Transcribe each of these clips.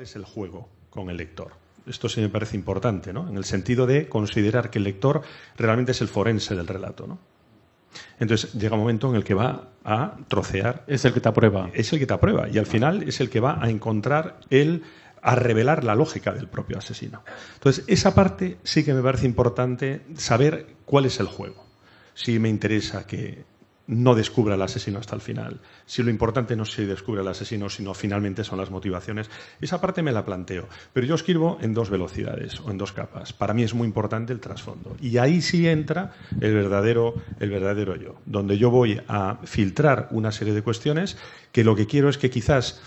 es el juego con el lector. Esto sí me parece importante, ¿no? En el sentido de considerar que el lector realmente es el forense del relato, ¿no? Entonces llega un momento en el que va a trocear. Es el que te aprueba. Es el que te aprueba. Y al final es el que va a encontrar a revelar la lógica del propio asesino. Entonces, esa parte sí que me parece importante saber cuál es el juego. Si me interesa que no descubra al asesino hasta el final, si lo importante no es si descubre al asesino, sino finalmente son las motivaciones, esa parte me la planteo. Pero yo escribo en 2 velocidades o en 2 capas. Para mí es muy importante el trasfondo. Y ahí sí entra el verdadero yo, donde yo voy a filtrar una serie de cuestiones que lo que quiero es que quizás,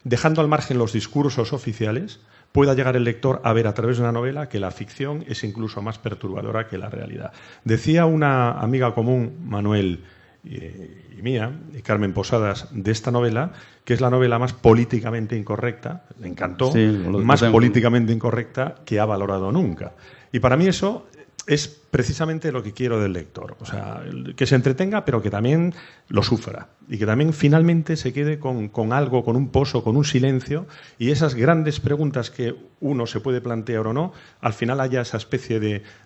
dejando al margen los discursos oficiales, pueda llegar el lector a ver a través de una novela que la ficción es incluso más perturbadora que la realidad. Decía una amiga común, Manuel y mía, y Carmen Posadas, de esta novela, que es la novela más políticamente incorrecta, le encantó, sí, más políticamente incorrecta que ha valorado nunca. Y para mí eso es precisamente lo que quiero del lector. O sea, que se entretenga, pero que también lo sufra. Y que también finalmente se quede con algo, con un pozo, con un silencio. Y esas grandes preguntas que uno se puede plantear o no, al final haya esa especie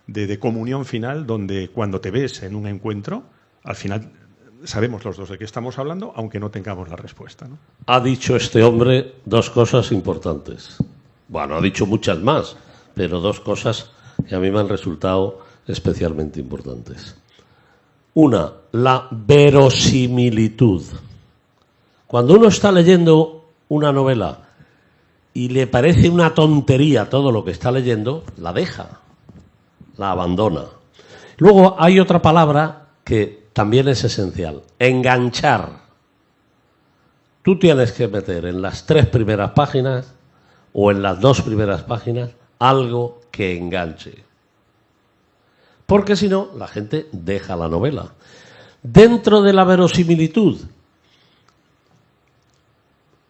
de comunión final donde cuando te ves en un encuentro, al final sabemos los dos de qué estamos hablando, aunque no tengamos la respuesta, ¿no? Ha dicho este hombre 2 cosas importantes. Bueno, ha dicho muchas más, pero 2 cosas que a mí me han resultado especialmente importantes. Una, la verosimilitud. Cuando uno está leyendo una novela y le parece una tontería todo lo que está leyendo, la deja, la abandona. Luego hay otra palabra que también es esencial: enganchar. Tú tienes que meter en las 3 primeras páginas o en las 2 primeras páginas algo que enganche. Porque si no, la gente deja la novela. Dentro de la verosimilitud,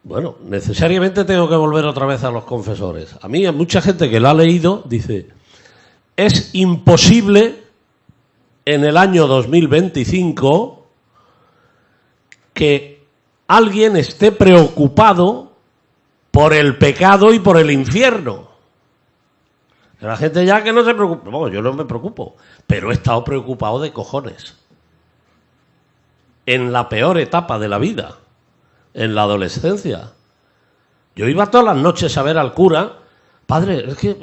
bueno, necesariamente tengo que volver otra vez a Los Confesores. A mí, a mucha gente que la ha leído, dice, es imposible en el año 2025 que alguien esté preocupado por el pecado y por el infierno. La gente ya que no se preocupa. Bueno, yo no me preocupo, pero he estado preocupado de cojones. En la peor etapa de la vida, en la adolescencia. Yo iba todas las noches a ver al cura. Padre, es que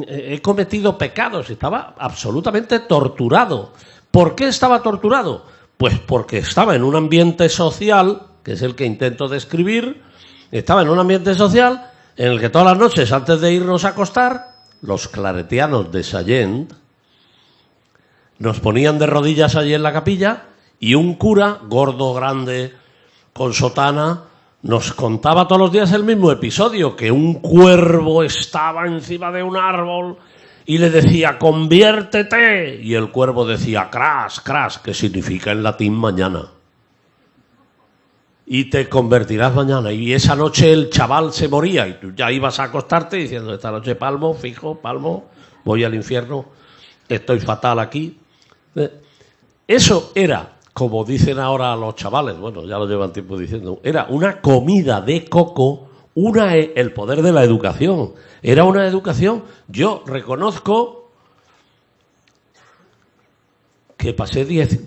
he cometido pecados. Estaba absolutamente torturado. ¿Por qué estaba torturado? Pues porque estaba en un ambiente social, que es el que intento describir. Estaba en un ambiente social en el que todas las noches, antes de irnos a acostar, los claretianos de Sallent nos ponían de rodillas allí en la capilla y un cura, gordo, grande, con sotana, nos contaba todos los días el mismo episodio, que un cuervo estaba encima de un árbol y le decía, conviértete, y el cuervo decía, cras, cras, que significa en latín mañana. Y te convertirás mañana. Y esa noche el chaval se moría y tú ya ibas a acostarte diciendo, esta noche palmo, fijo, palmo, voy al infierno, estoy fatal aquí. Eso era, como dicen ahora los chavales, bueno, ya lo llevan tiempo diciendo, era una comida de coco, el poder de la educación. Era una educación. Yo reconozco que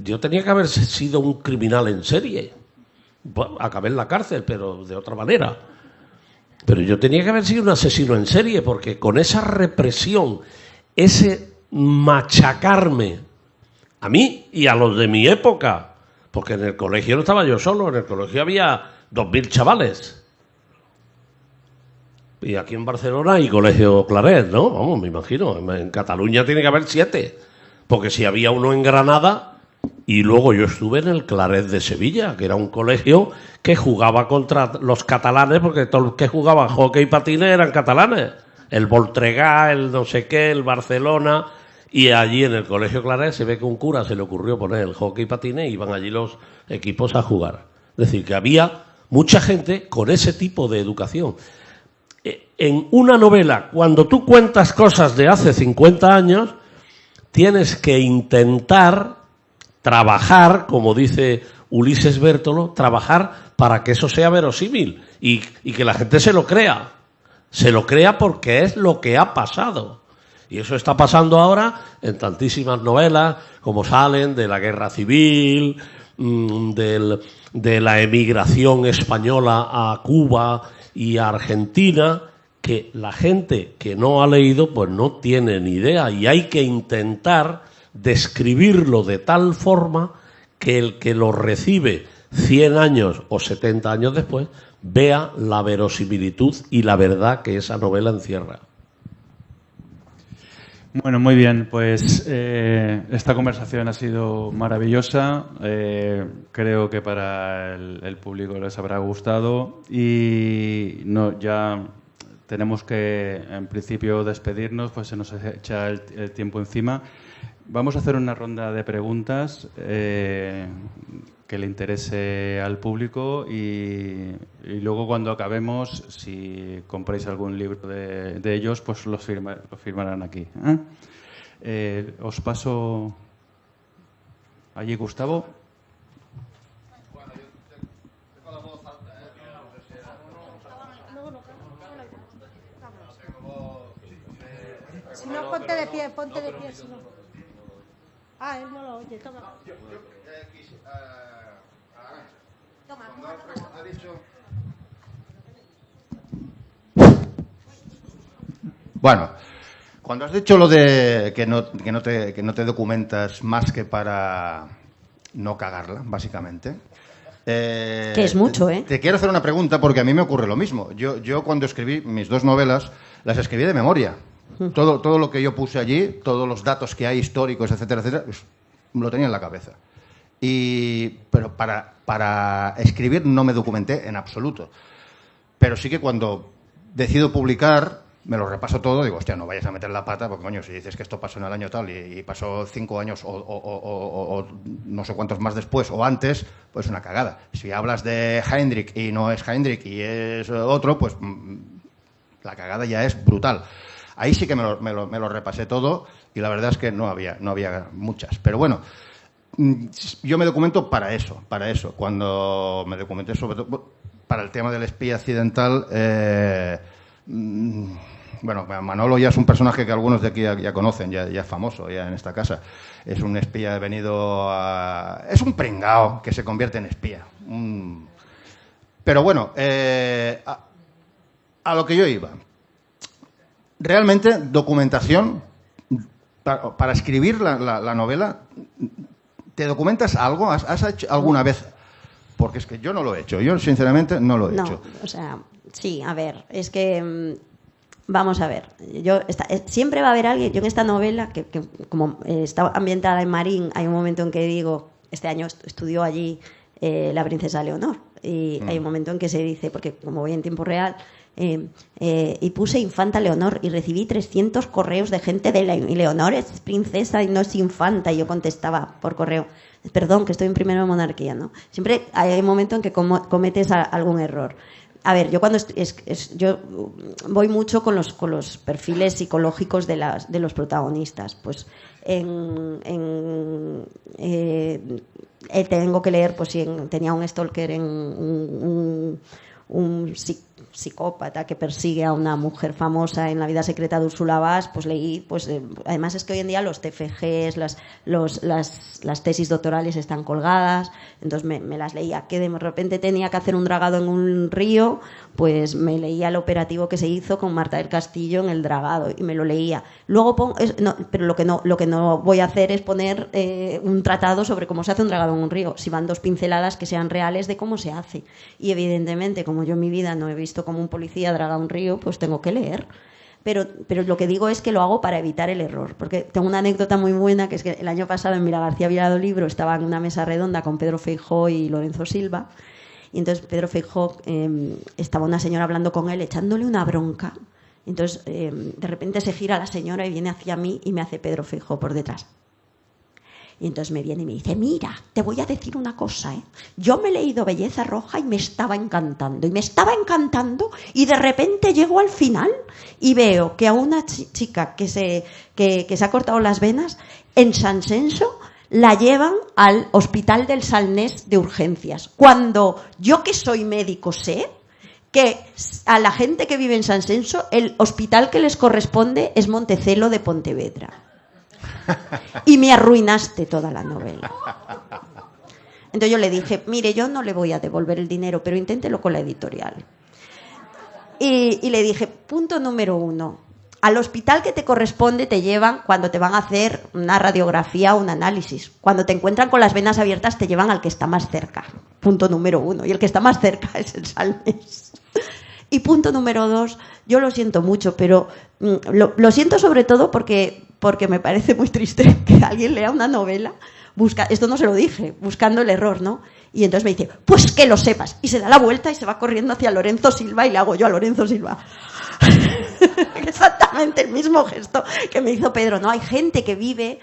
yo tenía que haber sido un criminal en serie. Bueno, acabé en la cárcel, pero de otra manera. Pero yo tenía que haber sido un asesino en serie, porque con esa represión, ese machacarme, a mí y a los de mi época, porque en el colegio no estaba yo solo, en el colegio había 2000 chavales. Y aquí en Barcelona hay colegio Claret, ¿no? Vamos, me imagino. En Cataluña tiene que haber 7, porque si había uno en Granada. Y luego yo estuve en el Claret de Sevilla, que era un colegio que jugaba contra los catalanes, porque todos los que jugaban hockey y patines eran catalanes. El Voltregá, el no sé qué, el Barcelona. Y allí en el colegio Claret se ve que un cura se le ocurrió poner el hockey y patines y iban allí los equipos a jugar. Es decir, que había mucha gente con ese tipo de educación. En una novela, cuando tú cuentas cosas de hace 50 años, tienes que intentar trabajar, como dice Ulises Bértolo, trabajar para que eso sea verosímil y que la gente se lo crea. Se lo crea porque es lo que ha pasado. Y eso está pasando ahora en tantísimas novelas como salen de la guerra civil, de la emigración española a Cuba y a Argentina, que la gente que no ha leído pues no tiene ni idea, y hay que intentar describirlo de tal forma que el que lo recibe 100 años o 70 años después vea la verosimilitud y la verdad que esa novela encierra. Bueno, muy bien, pues esta conversación ha sido maravillosa, creo que para el público les habrá gustado y no, ya tenemos que en principio despedirnos, pues se nos echa el tiempo encima. Vamos a hacer una ronda de preguntas que le interese al público y luego cuando acabemos, si compráis algún libro de ellos, pues lo firmarán aquí. Os paso allí, Gustavo. Si no, ponte de pie, si no. Ah, él no lo oye, toma. Toma, ha dicho... Bueno, cuando has dicho lo de que no te documentas más que para no cagarla, básicamente. Que es mucho, ¿eh? Te quiero hacer una pregunta porque a mí me ocurre lo mismo. Yo cuando escribí mis 2 novelas, las escribí de memoria. Todo lo que yo puse allí, todos los datos que hay históricos, etcétera, etcétera, pues, lo tenía en la cabeza. Pero para escribir no me documenté en absoluto. Pero sí que cuando decido publicar, me lo repaso todo, digo, hostia, no vayas a meter la pata, porque coño, si dices que esto pasó en el año tal y pasó 5 años o no sé cuántos más después o antes, pues una cagada. Si hablas de Heinrich y no es Heinrich y es otro, pues la cagada ya es brutal. Ahí sí que me lo repasé todo y la verdad es que no había muchas. Pero bueno, yo me documento para eso. Cuando me documenté sobre todo para el tema del espía accidental, bueno, Manolo ya es un personaje que algunos de aquí ya conocen, ya es famoso ya en esta casa. Es un espía venido a... Es un pringao que se convierte en espía. Pero bueno, a lo que yo iba. Realmente, documentación, para escribir la novela, ¿te documentas algo? ¿Has hecho alguna vez? Porque es que yo no lo he hecho. Yo, sinceramente, no lo he hecho. O sea, sí, a ver, es que... Vamos a ver, siempre va a haber alguien, yo en esta novela, que como está ambientada en Marín, hay un momento en que digo, este año estudió allí la princesa Leonor, y hay un momento en que se dice, porque como voy en tiempo real, y puse infanta Leonor y recibí 300 correos de gente de Leonor es princesa y no es infanta, y yo contestaba por correo, perdón, que estoy en primero de monarquía, ¿no? Siempre hay un momento en que cometes algún error. A ver, yo cuando yo voy mucho con los perfiles psicológicos de los protagonistas. Pues tengo que leer, pues si tenía un stalker, un psicópata que persigue a una mujer famosa en La vida secreta de Úrsula Bass, pues leí, pues además es que hoy en día los TFGs, las tesis doctorales están colgadas, entonces me las leía. Que de repente tenía que hacer un dragado en un río, pues me leía el operativo que se hizo con Marta del Castillo en el dragado y me lo leía. Luego pero lo que no voy a hacer es poner un tratado sobre cómo se hace un dragado en un río, si van 2 pinceladas que sean reales de cómo se hace. Y evidentemente, como yo en mi vida no he visto cómo un policía draga un río, pues tengo que leer. Pero lo que digo es que lo hago para evitar el error, porque tengo una anécdota muy buena, que es que el año pasado en Mira García Villado Libro estaba en una mesa redonda con Pedro Feijóo y Lorenzo Silva, y entonces Pedro Feijóo, estaba una señora hablando con él, echándole una bronca, entonces de repente se gira la señora y viene hacia mí y me hace Pedro Feijóo por detrás. Y entonces me viene y me dice, mira, te voy a decir una cosa, ¿eh? Yo me he leído Belleza Roja y me estaba encantando, y de repente llego al final y veo que a una chica que se ha cortado las venas, en San Censo la llevan al Hospital del Salnés de urgencias. Cuando yo, que soy médico, sé que a la gente que vive en San Senso, el hospital que les corresponde es Montecelo de Pontevedra. Y me arruinaste toda la novela. Entonces yo le dije, mire, yo no le voy a devolver el dinero, pero inténtelo con la editorial. Y le dije, punto número 1, al hospital que te corresponde te llevan cuando te van a hacer una radiografía o un análisis. Cuando te encuentran con las venas abiertas te llevan al que está más cerca. Punto número 1. Y el que está más cerca es el Salmes. Y punto número 2, yo lo siento mucho, pero lo siento sobre todo porque me parece muy triste que alguien lea una novela, esto no se lo dije, buscando el error, ¿no? Y entonces me dice, pues que lo sepas. Y se da la vuelta y se va corriendo hacia Lorenzo Silva y le hago yo a Lorenzo Silva. Exactamente el mismo gesto que me hizo Pedro, ¿no? Hay gente que vive,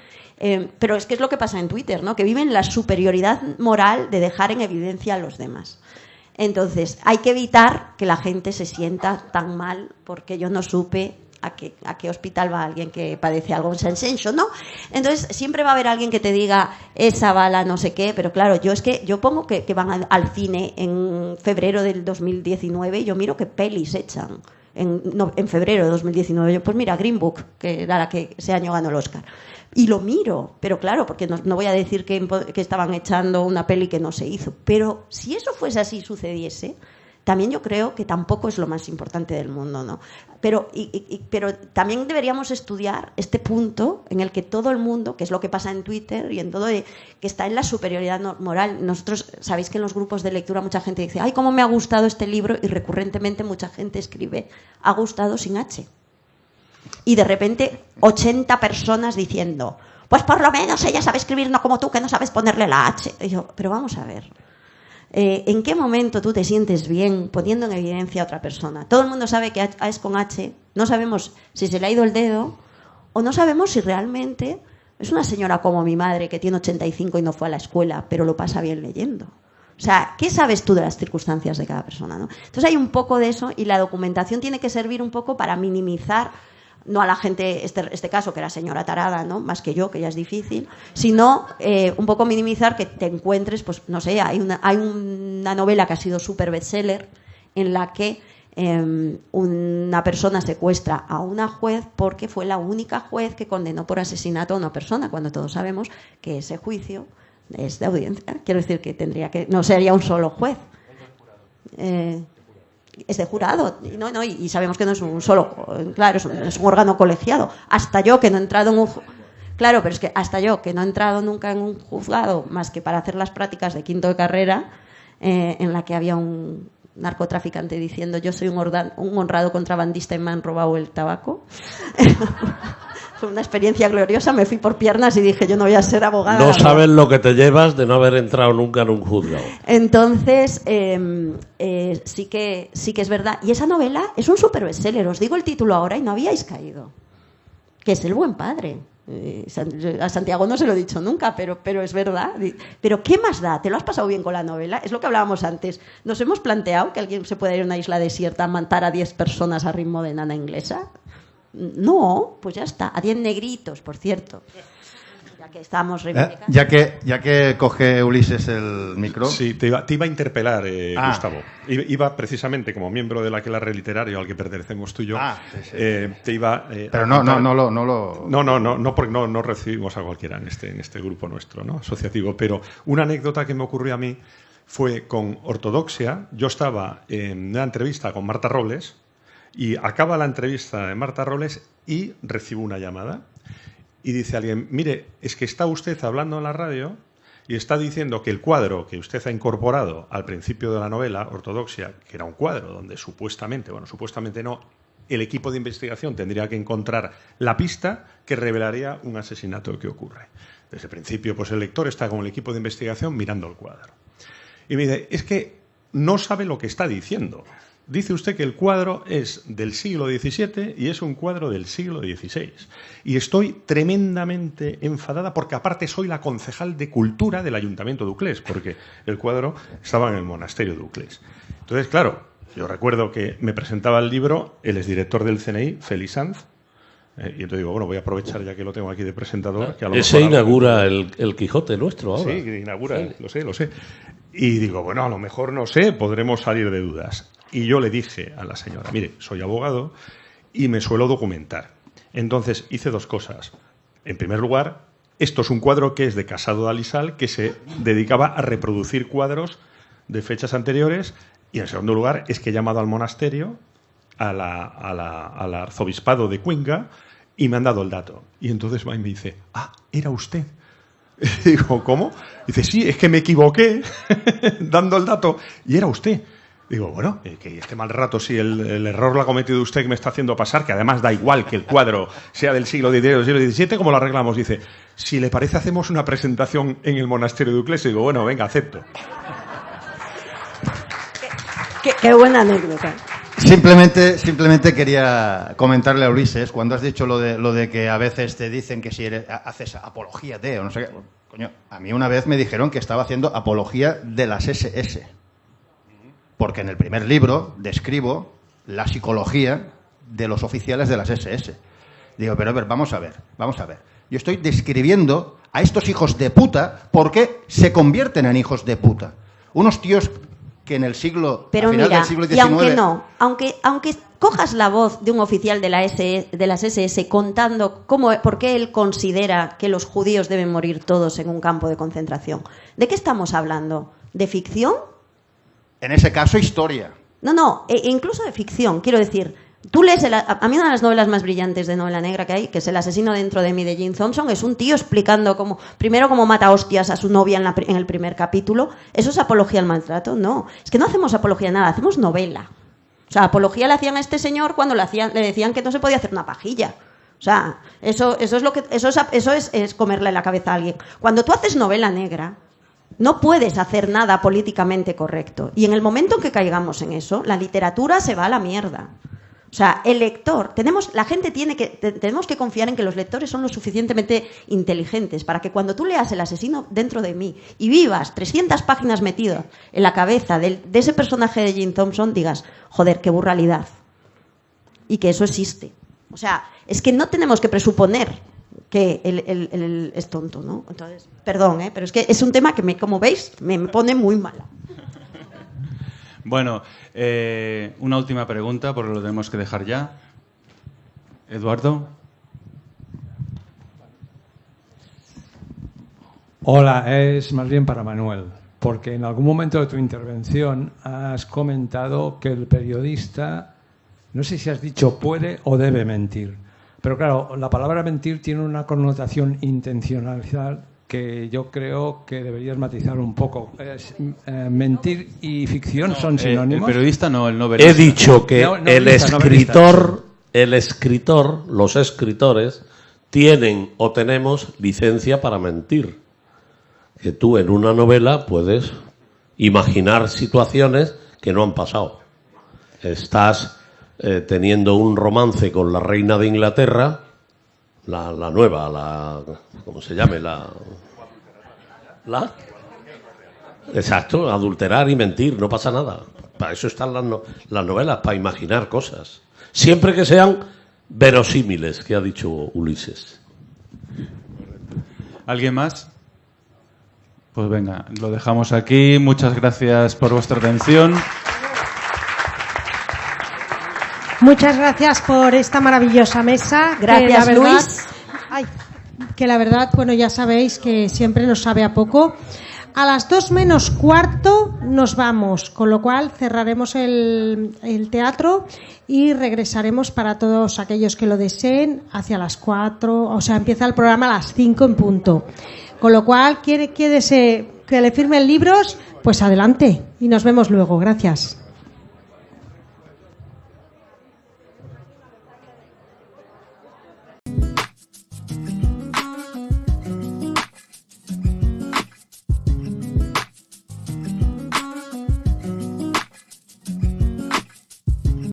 pero es que es lo que pasa en Twitter, ¿no? Que vive en la superioridad moral de dejar en evidencia a los demás. Entonces, hay que evitar que la gente se sienta tan mal porque yo no supe a qué hospital va alguien que padece algo en San Senso, ¿no? Entonces, siempre va a haber alguien que te diga esa bala, no sé qué, pero claro, yo pongo que van al cine en febrero del 2019 y yo miro qué pelis echan en febrero de 2019. Yo, pues mira, Green Book, que era la que ese año ganó el Oscar. Y lo miro, pero claro, porque no voy a decir que estaban echando una peli que no se hizo. Pero si eso fuese así, sucediese, también yo creo que tampoco es lo más importante del mundo, ¿no? Pero también deberíamos estudiar este punto en el que todo el mundo, que es lo que pasa en Twitter y en todo, que está en la superioridad moral. Nosotros, sabéis que en los grupos de lectura mucha gente dice, ay, cómo me ha gustado este libro, y recurrentemente mucha gente escribe, ha gustado sin H. Y de repente 80 personas diciendo, pues por lo menos ella sabe escribir, no como tú, que no sabes ponerle la H. Y yo, pero vamos a ver, ¿en qué momento tú te sientes bien poniendo en evidencia a otra persona? Todo el mundo sabe que A es con H, no sabemos si se le ha ido el dedo o no sabemos si realmente es una señora como mi madre que tiene 85 y no fue a la escuela, pero lo pasa bien leyendo. O sea, ¿qué sabes tú de las circunstancias de cada persona, ¿no? Entonces hay un poco de eso y la documentación tiene que servir un poco para minimizar, no a la gente, este caso que era señora tarada, ¿no? Más que yo, que ya es difícil, sino un poco minimizar que te encuentres, pues no sé, hay una novela que ha sido súper bestseller en la que una persona secuestra a una juez porque fue la única juez que condenó por asesinato a una persona, cuando todos sabemos que ese juicio es de audiencia. Quiero decir que no sería un solo juez. Es de jurado, y sabemos que no es un solo, claro, es un órgano colegiado. Hasta yo que no he entrado en un, claro, pero es que hasta yo que no he entrado nunca en un juzgado más que para hacer las prácticas de quinto de carrera, en la que había un narcotraficante diciendo yo soy un honrado contrabandista y me han robado el tabaco. Fue una experiencia gloriosa, me fui por piernas y dije yo no voy a ser abogada. No sabes lo que te llevas de no haber entrado nunca en un juzgado. Entonces, sí que es verdad. Y esa novela es un súper bestseller, os digo el título ahora y no habíais caído. Que es El buen padre. A Santiago no se lo he dicho nunca, pero es verdad. Pero ¿qué más da? ¿Te lo has pasado bien con la novela? Es lo que hablábamos antes. ¿Nos hemos planteado que alguien se puede ir a una isla desierta a matar a 10 personas a ritmo de nana inglesa? No, pues ya está. A 10 negritos, por cierto. Ya que estamos reivindicando. Ya que coge Ulises el micro. Sí, te iba a interpelar, Gustavo. Iba precisamente como miembro del aquelarre literario al que pertenecemos tú y yo. Sí. Te iba. Pero no porque no recibimos a cualquiera en este grupo nuestro, ¿no? Asociativo. Pero una anécdota que me ocurrió a mí fue con Ortodoxia. Yo estaba en una entrevista con Marta Robles. Y acaba la entrevista de Marta Robles y recibo una llamada y dice alguien, mire, es que está usted hablando en la radio y está diciendo que el cuadro que usted ha incorporado al principio de la novela, Ortodoxia, que era un cuadro donde supuestamente no, el equipo de investigación tendría que encontrar la pista que revelaría un asesinato que ocurre. Desde el principio, pues el lector está con el equipo de investigación mirando el cuadro. Y me dice, es que no sabe lo que está diciendo. Dice usted que el cuadro es del siglo XVII y es un cuadro del siglo XVI. Y estoy tremendamente enfadada porque aparte soy la concejal de Cultura del Ayuntamiento de Uclés, porque el cuadro estaba en el monasterio de Uclés. Entonces, claro, yo recuerdo que me presentaba el libro el exdirector del CNI, Félix Sanz, y entonces digo, bueno, voy a aprovechar ya que lo tengo aquí de presentador. Que a lo Ese mejor inaugura el Quijote nuestro ahora. Sí, inaugura, sí. Lo sé. Y digo, bueno, a lo mejor, no sé, podremos salir de dudas. Y yo le dije a la señora, mire, soy abogado y me suelo documentar. Entonces hice dos cosas. En primer lugar, esto es un cuadro que es de Casado de Alisal, que se dedicaba a reproducir cuadros de fechas anteriores. Y en segundo lugar, es que he llamado al monasterio, al arzobispado de Cuenca, y me han dado el dato. Y entonces va y me dice, era usted. Y digo, ¿cómo? Dice, sí, es que me equivoqué dando el dato y era usted. Digo, bueno, que este mal rato, si el error lo ha cometido usted que me está haciendo pasar, que además da igual que el cuadro sea del siglo XVI o del siglo XVII, ¿cómo lo arreglamos? Dice, si le parece hacemos una presentación en el monasterio de Uclés. Y digo, bueno, venga, acepto. Qué buena anécdota. Simplemente quería comentarle a Ulises, cuando has dicho lo de que a veces te dicen que si haces apología de o no sé qué. Coño, a mí una vez me dijeron que estaba haciendo apología de las SS. Porque en el primer libro describo la psicología de los oficiales de las SS. Digo, pero a ver, vamos a ver. Yo estoy describiendo a estos hijos de puta porque se convierten en hijos de puta. Unos tíos que en el siglo, pero a final mira, del siglo XIX... Y aunque cojas la voz de un oficial de las SS contando por qué él considera que los judíos deben morir todos en un campo de concentración, ¿de qué estamos hablando? ¿De ficción? En ese caso, historia. No, incluso de ficción, quiero decir. Tú lees, a mí una de las novelas más brillantes de novela negra que hay, que es El asesino dentro de mí, de Jane Thompson, es un tío explicando primero cómo mata hostias a su novia en el primer capítulo. ¿Eso es apología al maltrato? No, es que no hacemos apología a nada, hacemos novela. O sea, apología le hacían a este señor cuando le decían que no se podía hacer una pajilla. O sea, eso es comerle la cabeza a alguien. Cuando tú haces novela negra, no puedes hacer nada políticamente correcto. Y en el momento en que caigamos en eso, la literatura se va a la mierda. O sea, el lector, tenemos que confiar en que los lectores son lo suficientemente inteligentes para que cuando tú leas El asesino dentro de mí y vivas 300 páginas metido en la cabeza de ese personaje de Jane Thompson, digas, joder, qué burralidad. Y que eso existe. O sea, es que no tenemos que presuponer que él es tonto, ¿no? Entonces, perdón, pero es que es un tema que, como veis, me pone muy mala. Bueno, una última pregunta, porque lo tenemos que dejar ya. Eduardo. Hola, es más bien para Manuel, porque en algún momento de tu intervención has comentado que el periodista, no sé si has dicho puede o debe mentir, pero claro, la palabra mentir tiene una connotación intencional que yo creo que deberías matizar un poco. ¿Mentir y ficción son sinónimos? El periodista no, el novelista. He dicho que el escritor, los escritores, tienen o tenemos licencia para mentir. Que tú en una novela puedes imaginar situaciones que no han pasado. Estás teniendo un romance con la reina de Inglaterra, la nueva, ¿cómo se llame? Exacto, adulterar y mentir, no pasa nada. Para eso están las novelas, para imaginar cosas. Siempre que sean verosímiles, que ha dicho Ulises. ¿Alguien más? Pues venga, lo dejamos aquí. Muchas gracias por vuestra atención. Muchas gracias por esta maravillosa mesa. Gracias, Luis. Que la verdad, bueno, ya sabéis que siempre nos sabe a poco. A las 2 menos cuarto nos vamos, con lo cual cerraremos el teatro y regresaremos para todos aquellos que lo deseen hacia las 4, o sea, empieza el programa a las 5 en punto. Con lo cual, ¿quiere que le firmen libros? Pues adelante y nos vemos luego. Gracias.